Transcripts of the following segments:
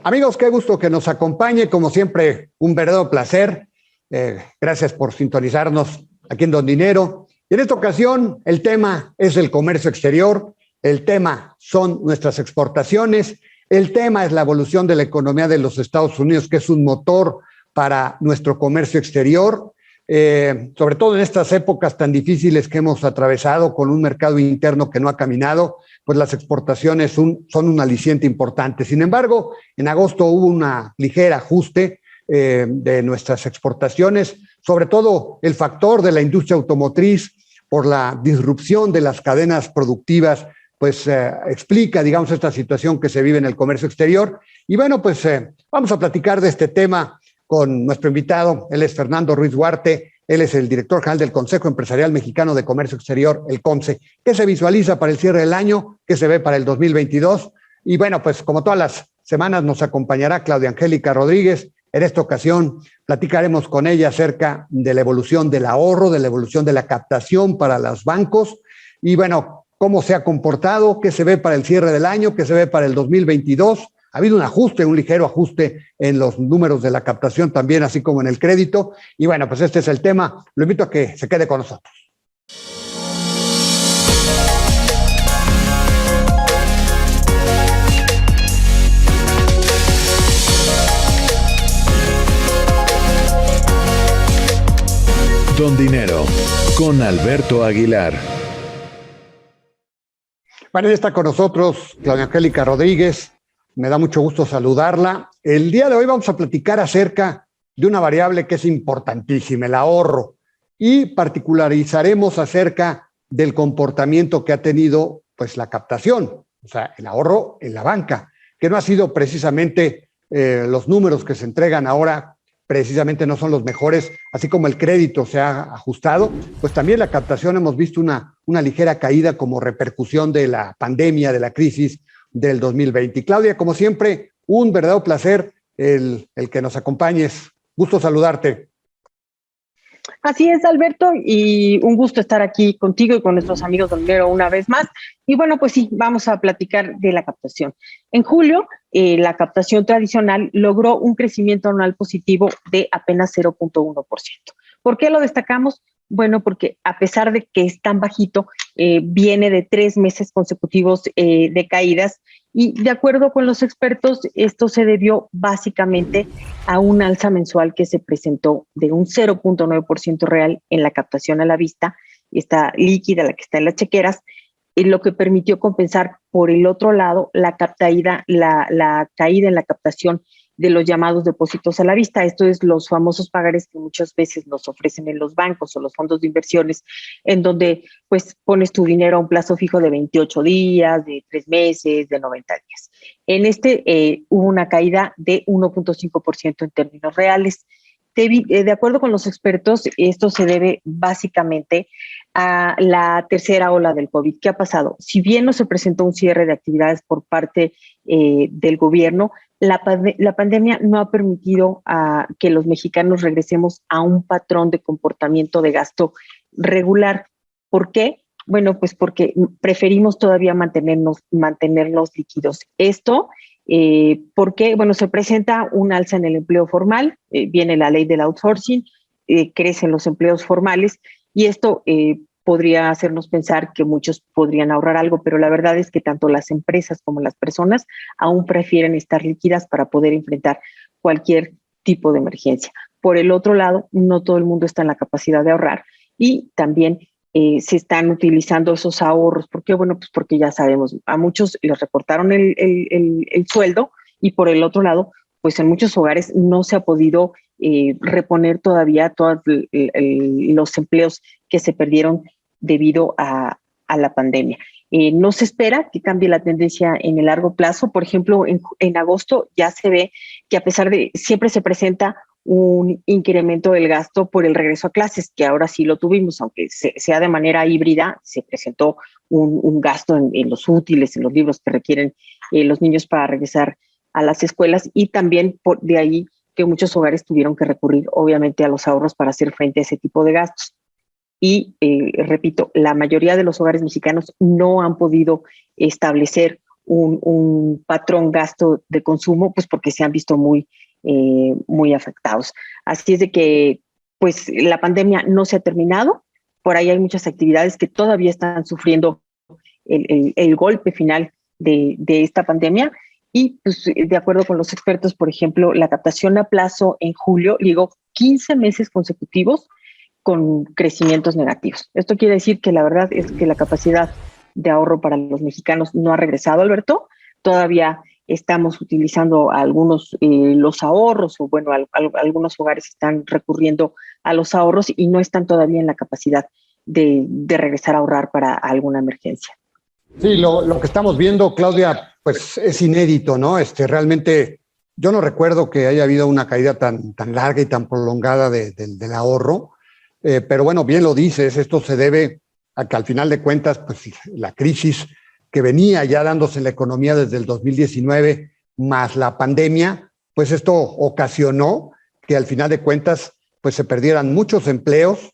Amigos, qué gusto que nos acompañe, como siempre, un verdadero placer. Gracias por sintonizarnos aquí en Don Dinero. Y en esta ocasión, el tema es el comercio exterior, el tema son nuestras exportaciones, el tema es la evolución de la economía de los Estados Unidos, que es un motor para nuestro comercio exterior, sobre todo en estas épocas tan difíciles que hemos atravesado con un mercado interno que no ha caminado, pues las exportaciones son un aliciente importante. Sin embargo, en agosto hubo un ligero ajuste de nuestras exportaciones, sobre todo el factor de la industria automotriz por la disrupción de las cadenas productivas, pues explica, digamos, esta situación que se vive en el comercio exterior. Y bueno, pues vamos a platicar de este tema con nuestro invitado. Él es Fernando Ruiz Duarte. Él es el director general del Consejo Empresarial Mexicano de Comercio Exterior, el COMCE. ¿Qué se visualiza para el cierre del año? ¿Qué se ve para el 2022? Y bueno, pues como todas las semanas nos acompañará Claudia Angélica Rodríguez. En esta ocasión platicaremos con ella acerca de la evolución del ahorro, de la evolución de la captación para los bancos y bueno, cómo se ha comportado, qué se ve para el cierre del año, qué se ve para el 2022. Ha habido un ajuste, un ligero ajuste en los números de la captación también, así como en el crédito. Y bueno, pues este es el tema. Lo invito a que se quede con nosotros. Don Dinero, con Alberto Aguilar. Bueno, ya está con nosotros Claudia Angélica Rodríguez. Me da mucho gusto saludarla. El día de hoy vamos a platicar acerca de una variable que es importantísima, el ahorro, y particularizaremos acerca del comportamiento que ha tenido pues la captación, o sea, el ahorro en la banca, que no ha sido precisamente los números que se entregan ahora, precisamente no son los mejores, así como el crédito se ha ajustado, pues también la captación hemos visto una ligera caída como repercusión de la pandemia, de la crisis del 2020. Y Claudia, como siempre, un verdadero placer el que nos acompañes. Gusto saludarte. Así es, Alberto, y un gusto estar aquí contigo y con nuestros amigos del dinero una vez más. Y bueno, pues sí, vamos a platicar de la captación. En julio, la captación tradicional logró un crecimiento anual positivo de apenas 0.1%. ¿Por qué lo destacamos? Bueno, porque a pesar de que es tan bajito, viene de 3 meses consecutivos de caídas y de acuerdo con los expertos, esto se debió básicamente a un alza mensual que se presentó de un 0.9% real en la captación a la vista, esta líquida, la que está en las chequeras, lo que permitió compensar por el otro lado la caída en la captación de los llamados depósitos a la vista. Esto es los famosos pagares que muchas veces nos ofrecen en los bancos o los fondos de inversiones, en donde pues pones tu dinero a un plazo fijo de 28 días, de 3 meses, de 90 días. En hubo una caída de 1.5% en términos reales. De acuerdo con los expertos, esto se debe básicamente a la tercera ola del COVID. ¿Qué ha pasado? Si bien no se presentó un cierre de actividades por parte del gobierno, la pandemia no ha permitido que los mexicanos regresemos a un patrón de comportamiento de gasto regular. ¿Por qué? Bueno, pues porque preferimos todavía mantenernos líquidos. Esto, ¿por qué? Bueno, se presenta un alza en el empleo formal, viene la ley del outsourcing, crecen los empleos formales y esto podría hacernos pensar que muchos podrían ahorrar algo, pero la verdad es que tanto las empresas como las personas aún prefieren estar líquidas para poder enfrentar cualquier tipo de emergencia. Por el otro lado, no todo el mundo está en la capacidad de ahorrar y también se están utilizando esos ahorros. ¿Por qué? Bueno, pues porque ya sabemos, a muchos les recortaron el sueldo y por el otro lado, pues en muchos hogares no se ha podido reponer todavía todos los empleos que se perdieron debido a la pandemia. No se espera que cambie la tendencia en el largo plazo. Por ejemplo, en agosto ya se ve que a pesar de siempre se presenta un incremento del gasto por el regreso a clases, que ahora sí lo tuvimos, aunque sea de manera híbrida, se presentó un gasto en los útiles, en los libros que requieren los niños para regresar a las escuelas y también de ahí que muchos hogares tuvieron que recurrir obviamente a los ahorros para hacer frente a ese tipo de gastos. Y repito, la mayoría de los hogares mexicanos no han podido establecer un patrón gasto de consumo, pues porque se han visto muy afectados. Así es de que pues la pandemia no se ha terminado, por ahí hay muchas actividades que todavía están sufriendo el golpe final de esta pandemia y pues de acuerdo con los expertos, por ejemplo, la captación a plazo en julio llegó 15 meses consecutivos con crecimientos negativos. Esto quiere decir que la verdad es que la capacidad de ahorro para los mexicanos no ha regresado, Alberto. Todavía estamos utilizando algunos los ahorros, o bueno, algunos hogares están recurriendo a los ahorros y no están todavía en la capacidad de regresar a ahorrar para alguna emergencia. Sí, lo que estamos viendo, Claudia, pues es inédito, ¿no? Realmente yo no recuerdo que haya habido una caída tan larga y tan prolongada del ahorro, pero bueno, bien lo dices, esto se debe a que al final de cuentas, pues la crisis que venía ya dándose en la economía desde el 2019, más la pandemia, pues esto ocasionó que al final de cuentas pues se perdieran muchos empleos,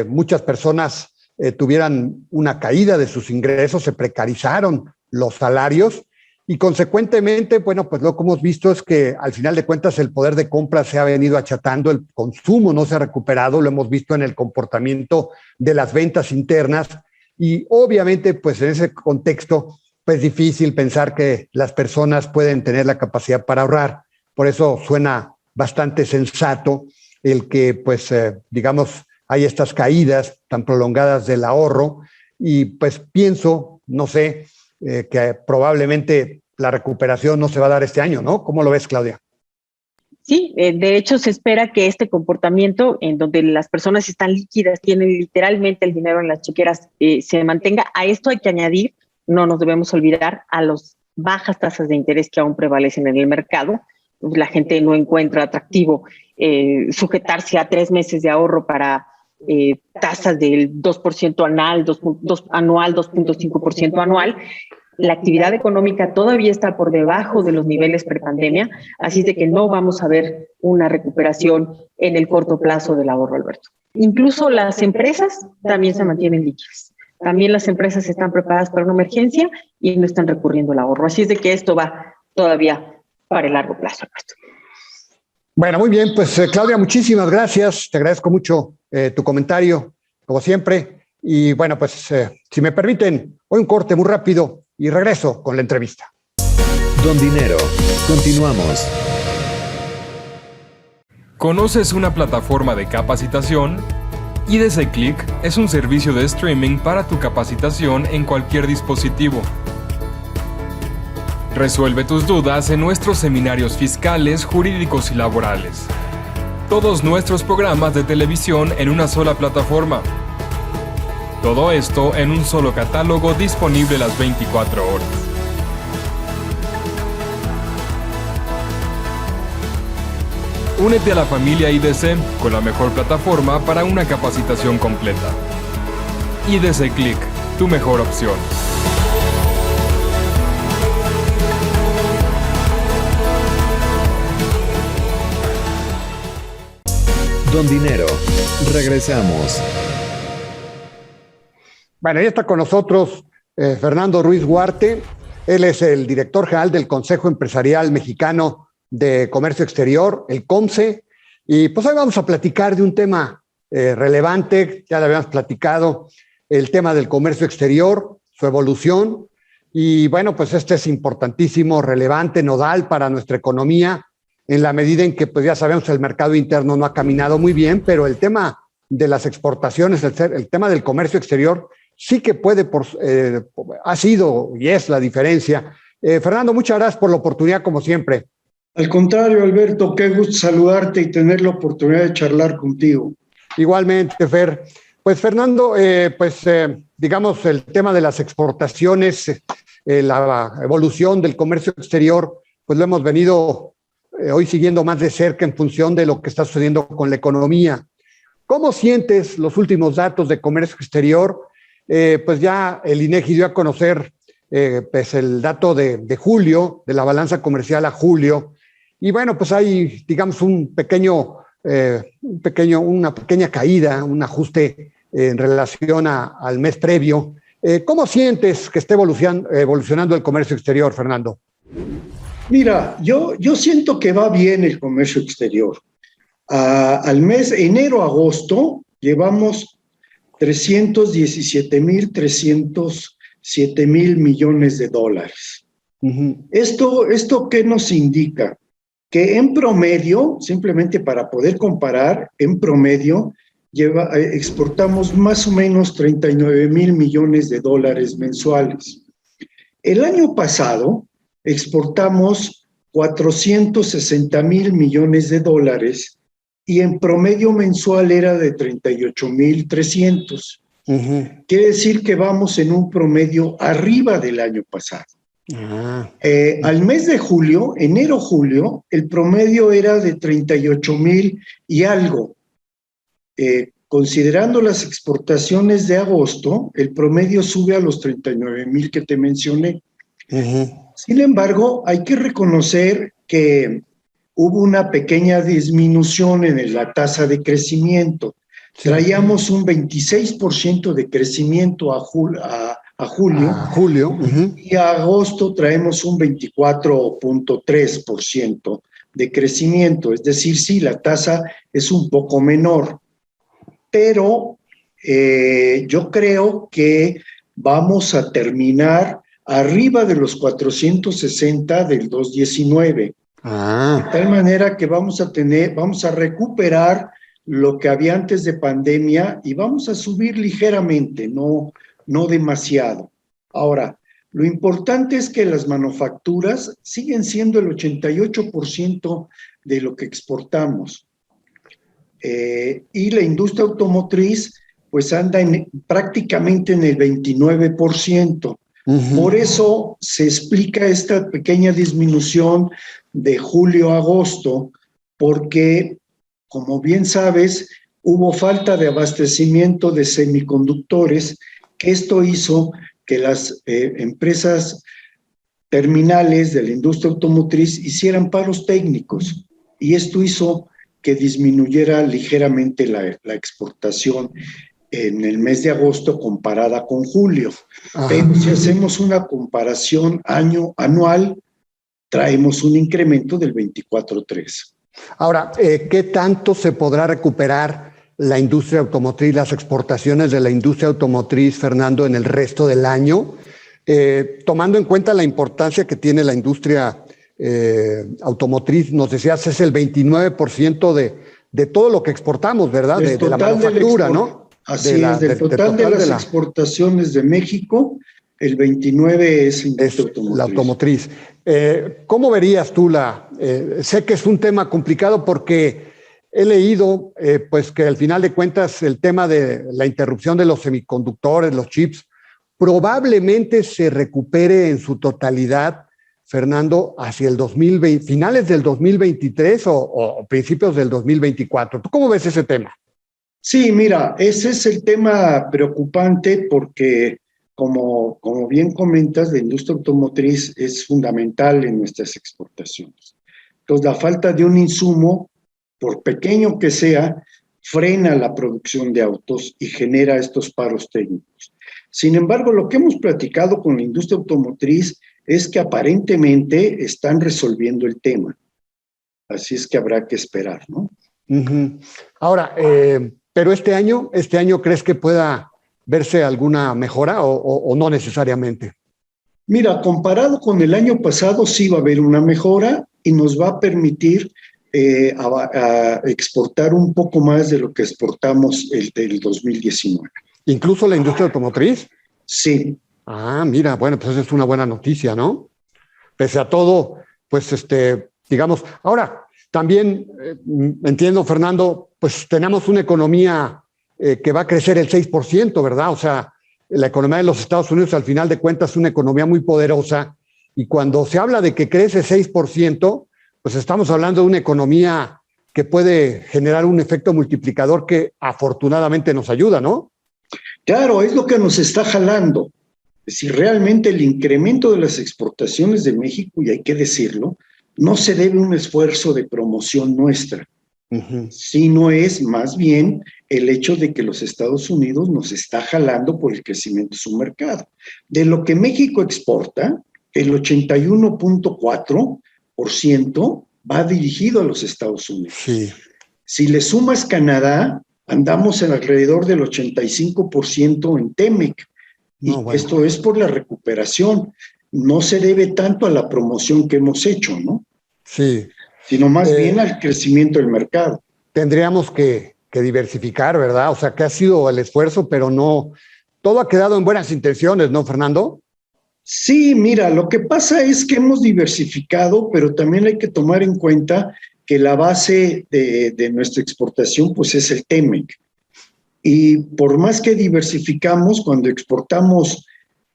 muchas personas tuvieran una caída de sus ingresos, se precarizaron los salarios y consecuentemente, bueno, pues lo que hemos visto es que al final de cuentas el poder de compra se ha venido achatando, el consumo no se ha recuperado, lo hemos visto en el comportamiento de las ventas internas y obviamente pues en ese contexto pues es difícil pensar que las personas pueden tener la capacidad para ahorrar. Por eso suena bastante sensato el que pues digamos hay estas caídas tan prolongadas del ahorro y pues pienso, no sé, que probablemente la recuperación no se va a dar este año, ¿no? ¿Cómo lo ves, Claudia? Sí, de hecho se espera que este comportamiento en donde las personas están líquidas, tienen literalmente el dinero en las chequeras, se mantenga. A esto hay que añadir, no nos debemos olvidar, a las bajas tasas de interés que aún prevalecen en el mercado. La gente no encuentra atractivo sujetarse a 3 meses de ahorro para tasas del 2% anual, 2.5% anual. La actividad económica todavía está por debajo de los niveles prepandemia, así de que no vamos a ver una recuperación en el corto plazo del ahorro, Alberto. Incluso las empresas también se mantienen líquidas. También las empresas están preparadas para una emergencia y no están recurriendo al ahorro. Así es de que esto va todavía para el largo plazo, Alberto. Bueno, muy bien, pues Claudia, muchísimas gracias. Te agradezco mucho tu comentario, como siempre. Y bueno, pues si me permiten, hoy un corte muy rápido y regreso con la entrevista. Don Dinero, continuamos. ¿Conoces una plataforma de capacitación? IDC Click es un servicio de streaming para tu capacitación en cualquier dispositivo. Resuelve tus dudas en nuestros seminarios fiscales, jurídicos y laborales. Todos nuestros programas de televisión en una sola plataforma. Todo esto en un solo catálogo disponible las 24 horas. Únete a la familia IDC con la mejor plataforma para una capacitación completa. IDC Click, tu mejor opción. Don Dinero, regresamos. Bueno, ya está con nosotros Fernando Ruiz Huarte. Él es el director general del Consejo Empresarial Mexicano de Comercio Exterior, el COMCE. Y pues hoy vamos a platicar de un tema relevante, ya lo habíamos platicado, el tema del comercio exterior, su evolución. Y bueno, pues este es importantísimo, relevante, nodal para nuestra economía, en la medida en que pues ya sabemos que el mercado interno no ha caminado muy bien, pero el tema de las exportaciones, el tema del comercio exterior, sí que puede, ha sido y es la diferencia. Fernando, muchas gracias por la oportunidad, como siempre. Al contrario, Alberto, qué gusto saludarte y tener la oportunidad de charlar contigo. Igualmente, Fer. Pues, Fernando, digamos, el tema de las exportaciones, la evolución del comercio exterior, pues lo hemos venido hoy siguiendo más de cerca en función de lo que está sucediendo con la economía. ¿Cómo sientes los últimos datos de comercio exterior? Pues ya el INEGI dio a conocer pues el dato de julio, de la balanza comercial a julio, y bueno, pues hay, digamos, una pequeña caída, un ajuste en relación al mes previo, ¿Cómo sientes que esté evolucionando el comercio exterior, Fernando? Mira, yo siento que va bien el comercio exterior. Al mes enero-agosto llevamos 317,307 millones de dólares. Uh-huh. ¿Esto qué nos indica? Que en promedio, simplemente para poder comparar, en promedio exportamos más o menos 39,000 millones de dólares mensuales. El año pasado exportamos 460,000 millones de dólares y en promedio mensual era de 38,300. Uh-huh. Quiere decir que vamos en un promedio arriba del año pasado. Uh-huh. Al mes de julio, enero-julio, el promedio era de 38,000 y algo. Considerando las exportaciones de agosto, el promedio sube a los 39,000 que te mencioné. Uh-huh. Sin embargo, hay que reconocer que hubo una pequeña disminución en la tasa de crecimiento. Sí. Traíamos un 26% de crecimiento a julio. Uh-huh. Y a agosto traemos un 24.3% de crecimiento. Es decir, sí, la tasa es un poco menor. Pero yo creo que vamos a terminar arriba de los 460 del 2019. De tal manera que vamos a recuperar lo que había antes de pandemia y vamos a subir ligeramente, no demasiado. Ahora, lo importante es que las manufacturas siguen siendo el 88% de lo que exportamos. Y la industria automotriz pues anda prácticamente en el 29%. Uh-huh. Por eso se explica esta pequeña disminución de julio a agosto, porque, como bien sabes, hubo falta de abastecimiento de semiconductores, que esto hizo que las empresas terminales de la industria automotriz hicieran paros técnicos, y esto hizo que disminuyera ligeramente la exportación en el mes de agosto comparada con julio. Ajá. Pero si hacemos una comparación anual, traemos un incremento del 24.3. Ahora, ¿qué tanto se podrá recuperar la industria automotriz, las exportaciones de la industria automotriz, Fernando, en el resto del año? Tomando en cuenta la importancia que tiene la industria automotriz, nos decías, es el 29% de todo lo que exportamos, ¿verdad? De la manufactura, ¿no? Así es, del total de las exportaciones de México, el 29 es la automotriz. ¿Cómo verías tú sé que es un tema complicado porque he leído pues que al final de cuentas el tema de la interrupción de los semiconductores, los chips, probablemente se recupere en su totalidad, Fernando, hacia el 2020, finales del 2023 o principios del 2024. ¿Tú cómo ves ese tema? Sí, mira, ese es el tema preocupante porque, como bien comentas, la industria automotriz es fundamental en nuestras exportaciones. Entonces, la falta de un insumo, por pequeño que sea, frena la producción de autos y genera estos paros técnicos. Sin embargo, lo que hemos platicado con la industria automotriz es que aparentemente están resolviendo el tema. Así es que habrá que esperar, ¿no? Uh-huh. Ahora, pero este año, ¿crees que pueda verse alguna mejora o no necesariamente? Mira, comparado con el año pasado, sí va a haber una mejora y nos va a permitir a exportar un poco más de lo que exportamos del 2019. ¿Incluso la industria automotriz? Sí. Ah, mira, bueno, pues es una buena noticia, ¿no? Pese a todo, pues digamos, ahora, también entiendo, Fernando, pues tenemos una economía que va a crecer el 6%, ¿verdad? O sea, la economía de los Estados Unidos, al final de cuentas, es una economía muy poderosa, y cuando se habla de que crece 6%, pues estamos hablando de una economía que puede generar un efecto multiplicador que afortunadamente nos ayuda, ¿no? Claro, es lo que nos está jalando. Es decir, realmente el incremento de las exportaciones de México, y hay que decirlo, no se debe a un esfuerzo de promoción nuestra, sino es más bien el hecho de que los Estados Unidos nos está jalando por el crecimiento de su mercado. De lo que México exporta, el 81.4% va dirigido a los Estados Unidos. Sí. Si le sumas Canadá, andamos en alrededor del 85% en TEMEC. Y esto es por la recuperación. No se debe tanto a la promoción que hemos hecho, ¿no? Sí. Sino más bien al crecimiento del mercado. Tendríamos que diversificar, ¿verdad? O sea, que ha sido el esfuerzo, pero no, todo ha quedado en buenas intenciones, ¿no, Fernando? Sí, mira, lo que pasa es que hemos diversificado, pero también hay que tomar en cuenta que la base de nuestra exportación, pues es el TEMEC. Y por más que diversificamos, cuando exportamos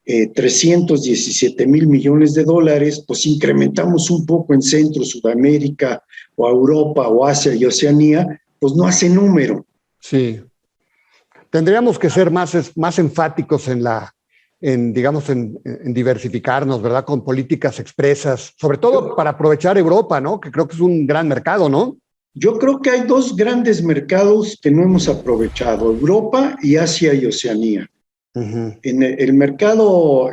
317 mil millones de dólares, pues incrementamos un poco en Centro, Sudamérica, o Europa, o Asia y Oceanía, pues no hace número. Sí. Tendríamos que ser más enfáticos en diversificarnos, ¿verdad? Con políticas expresas, sobre todo para aprovechar Europa, ¿no? Que creo que es un gran mercado, ¿no? Yo creo que hay dos grandes mercados que no hemos aprovechado, Europa y Asia y Oceanía. En el mercado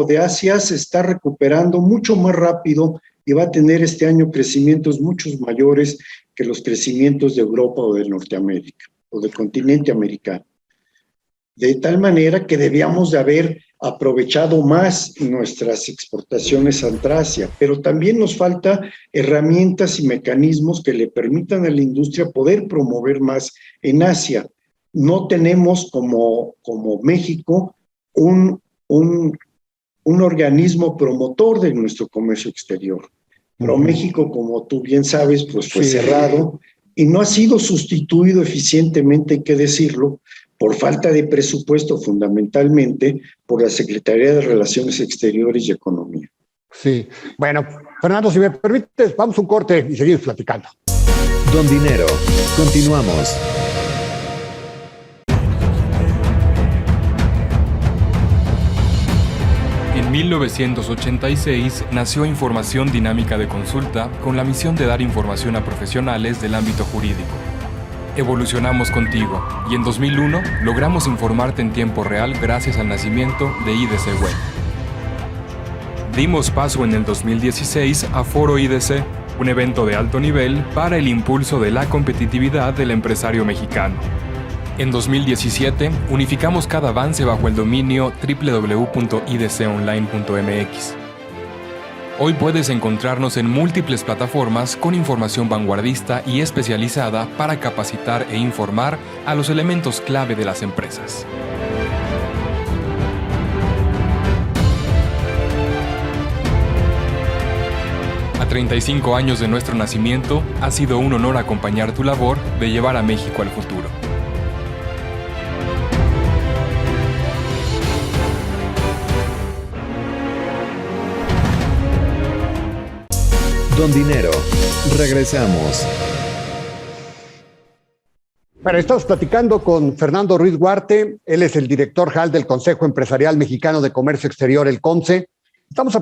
de Asia se está recuperando mucho más rápido y va a tener este año crecimientos mucho mayores que los crecimientos de Europa o de Norteamérica o del continente americano. De tal manera que debíamos de haber aprovechado más nuestras exportaciones a Asia, pero también nos falta herramientas y mecanismos que le permitan a la industria poder promover más en Asia. No tenemos como México un organismo promotor de nuestro comercio exterior. Pero México, como tú bien sabes, pues fue cerrado y no ha sido sustituido eficientemente, hay que decirlo, por falta de presupuesto, fundamentalmente por la Secretaría de Relaciones Exteriores y Economía. Sí. Bueno, Fernando, si me permites, vamos a un corte y seguimos platicando. Don Dinero, continuamos. En 1986 nació Información Dinámica de Consulta con la misión de dar información a profesionales del ámbito jurídico. Evolucionamos contigo y en 2001 logramos informarte en tiempo real gracias al nacimiento de IDC Web. Dimos paso en el 2016 a Foro IDC, un evento de alto nivel para el impulso de la competitividad del empresario mexicano. En 2017 unificamos cada avance bajo el dominio www.idconline.mx. Hoy puedes encontrarnos en múltiples plataformas con información vanguardista y especializada para capacitar e informar a los elementos clave de las empresas. A 35 años de nuestro nacimiento, ha sido un honor acompañar tu labor de llevar a México al futuro. Don Dinero, regresamos. Bueno, estamos platicando con Fernando Ruiz Huarte, él es el director general del Consejo Empresarial Mexicano de Comercio Exterior, el COMCE. Estamos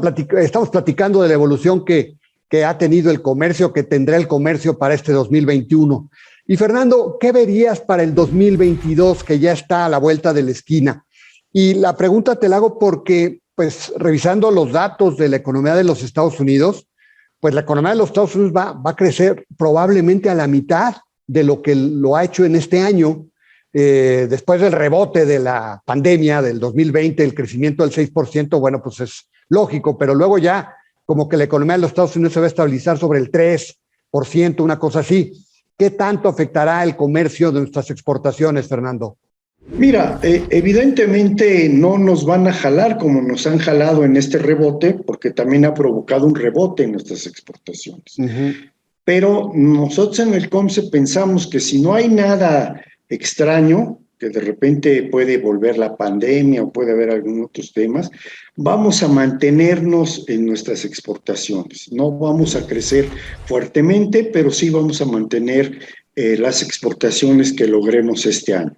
platicando de la evolución que ha tenido el comercio, que tendrá el comercio para este 2021. Y Fernando, ¿qué verías para el 2022, que ya está a la vuelta de la esquina? Y la pregunta te la hago porque, pues, revisando los datos de la economía de los Estados Unidos, pues la economía de los Estados Unidos va a crecer probablemente a la mitad de lo que lo ha hecho en este año, después del rebote de la pandemia del 2020, el crecimiento del 6%, bueno, pues es lógico, pero luego ya como que la economía de los Estados Unidos se va a estabilizar sobre el 3%, una cosa así. ¿Qué tanto afectará el comercio de nuestras exportaciones, Fernando? Mira, evidentemente no nos van a jalar como nos han jalado en este rebote, porque también ha provocado un rebote en nuestras exportaciones. Pero nosotros en el COMCE pensamos que si no hay nada extraño, que de repente puede volver la pandemia o puede haber algunos otros temas, vamos a mantenernos en nuestras exportaciones. No vamos a crecer fuertemente, pero sí vamos a mantener las exportaciones que logremos este año.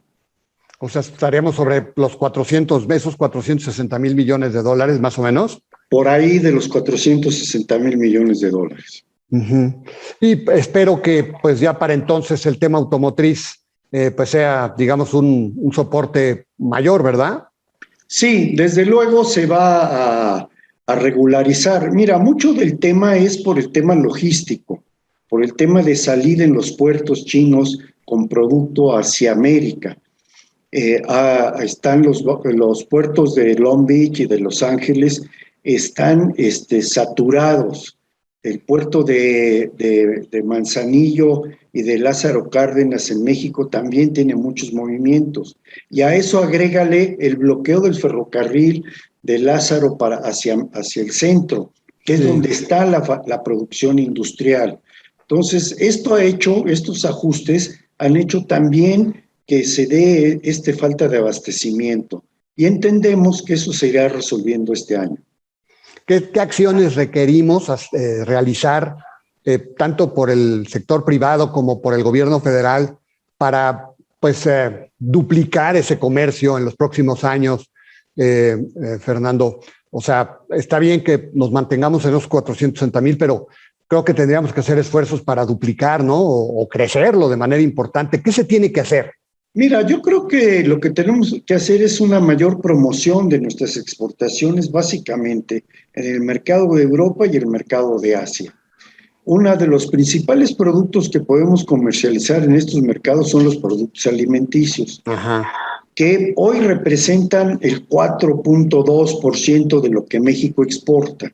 O sea, estaríamos sobre los 460 mil millones de dólares, más o menos. Por ahí de los 460 mil millones de dólares. Ujú. Y espero que pues ya para entonces el tema automotriz pues sea, digamos, un soporte mayor, ¿verdad? Sí, desde luego se va a regularizar. Mira, mucho del tema es por el tema logístico, por el tema de salir en los puertos chinos con producto hacia América. Están los puertos de Long Beach y de Los Ángeles, están saturados. El puerto de Manzanillo y de Lázaro Cárdenas en México también tiene muchos movimientos. Y a eso agrégale el bloqueo del ferrocarril de Lázaro hacia el centro, que es donde está la producción industrial. Entonces, estos ajustes han hecho también que se dé falta de abastecimiento y entendemos que eso se irá resolviendo este año. ¿Qué acciones requerimos realizar tanto por el sector privado como por el gobierno federal para pues duplicar ese comercio en los próximos años, Fernando? O sea, está bien que nos mantengamos en los 460,000, pero creo que tendríamos que hacer esfuerzos para duplicar, ¿no? O crecerlo de manera importante. ¿Qué se tiene que hacer? Mira, yo creo que lo que tenemos que hacer es una mayor promoción de nuestras exportaciones, básicamente en el mercado de Europa y el mercado de Asia. Uno de los principales productos que podemos comercializar en estos mercados son los productos alimenticios, que hoy representan el 4.2% de lo que México exporta.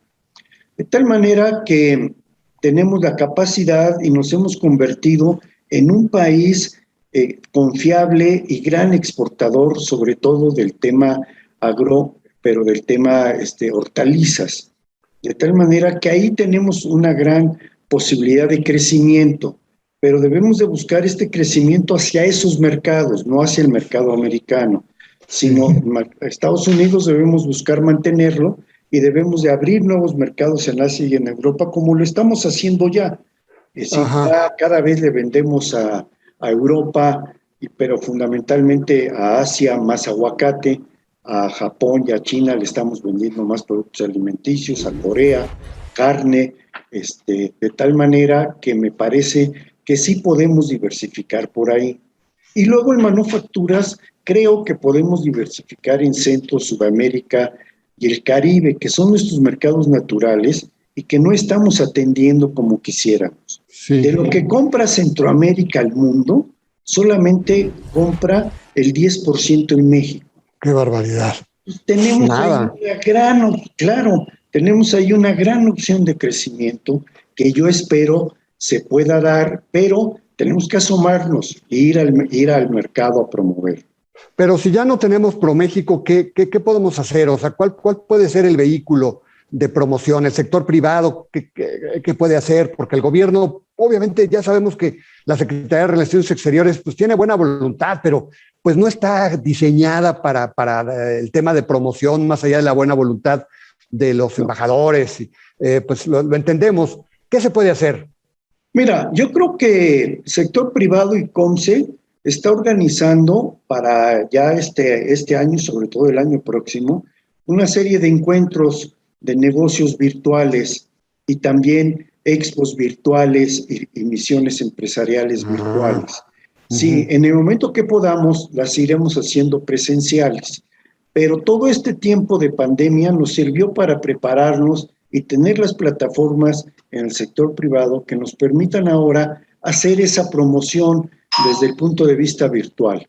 De tal manera que tenemos la capacidad y nos hemos convertido en un país confiable y gran exportador, sobre todo del tema pero del tema hortalizas. De tal manera que ahí tenemos una gran posibilidad de crecimiento, pero debemos de buscar este crecimiento hacia esos mercados, no hacia el mercado americano, sino Estados Unidos debemos buscar mantenerlo y debemos de abrir nuevos mercados en Asia y en Europa, como lo estamos haciendo ya. Es decir, cada vez le vendemos a Europa, pero fundamentalmente a Asia más aguacate, a Japón y a China le estamos vendiendo más productos alimenticios, a Corea, carne, de tal manera que me parece que sí podemos diversificar por ahí. Y luego en manufacturas creo que podemos diversificar en Centro, Sudamérica y el Caribe, que son nuestros mercados naturales y que no estamos atendiendo como quisiéramos. Sí. De lo que compra Centroamérica al mundo, solamente compra el 10% en México. ¡Qué barbaridad! Tenemos tenemos ahí una gran opción de crecimiento que yo espero se pueda dar, pero tenemos que asomarnos e ir al mercado a promover. Pero si ya no tenemos ProMéxico, ¿qué podemos hacer? O sea, ¿cuál puede ser el vehículo de promoción? ¿El sector privado qué puede hacer? Porque el gobierno, obviamente ya sabemos que la Secretaría de Relaciones Exteriores pues tiene buena voluntad, pero pues no está diseñada para el tema de promoción más allá de la buena voluntad de los embajadores. Pues lo entendemos. ¿Qué se puede hacer? Mira, yo creo que el sector privado y COMCE está organizando para ya este año, sobre todo el año próximo, una serie de encuentros de negocios virtuales y también expos virtuales y misiones empresariales virtuales. Sí, en el momento que podamos, las iremos haciendo presenciales, pero todo este tiempo de pandemia nos sirvió para prepararnos y tener las plataformas en el sector privado que nos permitan ahora hacer esa promoción desde el punto de vista virtual.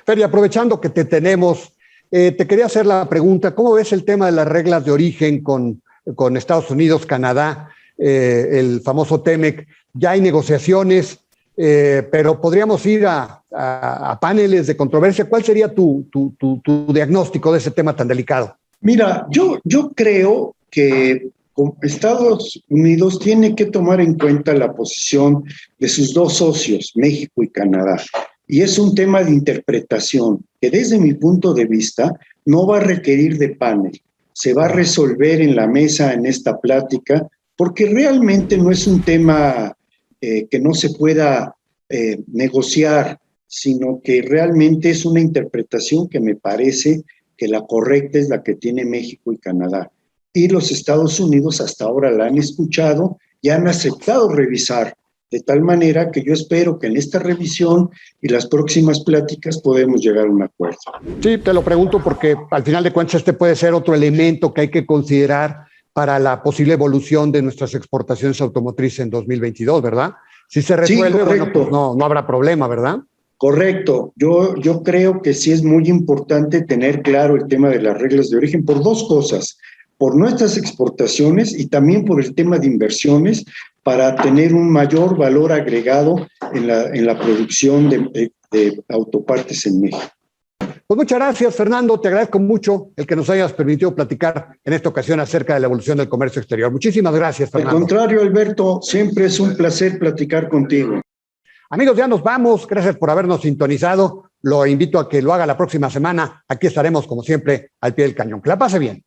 Fer, y aprovechando que te tenemos, te quería hacer la pregunta, ¿cómo ves el tema de las reglas de origen con Estados Unidos, Canadá, el famoso TEMEC? Ya hay negociaciones, pero podríamos ir a paneles de controversia. ¿Cuál sería tu diagnóstico de ese tema tan delicado? Mira, yo creo que Estados Unidos tiene que tomar en cuenta la posición de sus dos socios, México y Canadá. Y es un tema de interpretación que desde mi punto de vista no va a requerir de panel. Se va a resolver en la mesa, en esta plática, porque realmente no es un tema que no se pueda negociar, sino que realmente es una interpretación que me parece que la correcta es la que tiene México y Canadá. Y los Estados Unidos hasta ahora la han escuchado y han aceptado revisar, de tal manera que yo espero que en esta revisión y las próximas pláticas podemos llegar a un acuerdo. Sí, te lo pregunto porque al final de cuentas este puede ser otro elemento que hay que considerar para la posible evolución de nuestras exportaciones automotrices en 2022, ¿verdad? Si se resuelve, Sí, bueno, pues no habrá problema, ¿verdad? Correcto. Yo creo que sí es muy importante tener claro el tema de las reglas de origen por dos cosas, por nuestras exportaciones y también por el tema de inversiones para tener un mayor valor agregado en la producción de autopartes en México. Pues muchas gracias, Fernando. Te agradezco mucho el que nos hayas permitido platicar en esta ocasión acerca de la evolución del comercio exterior. Muchísimas gracias, Fernando. Al contrario, Alberto, siempre es un placer platicar contigo. Amigos, ya nos vamos. Gracias por habernos sintonizado. Lo invito a que lo haga la próxima semana. Aquí estaremos, como siempre, al pie del cañón. Que la pase bien.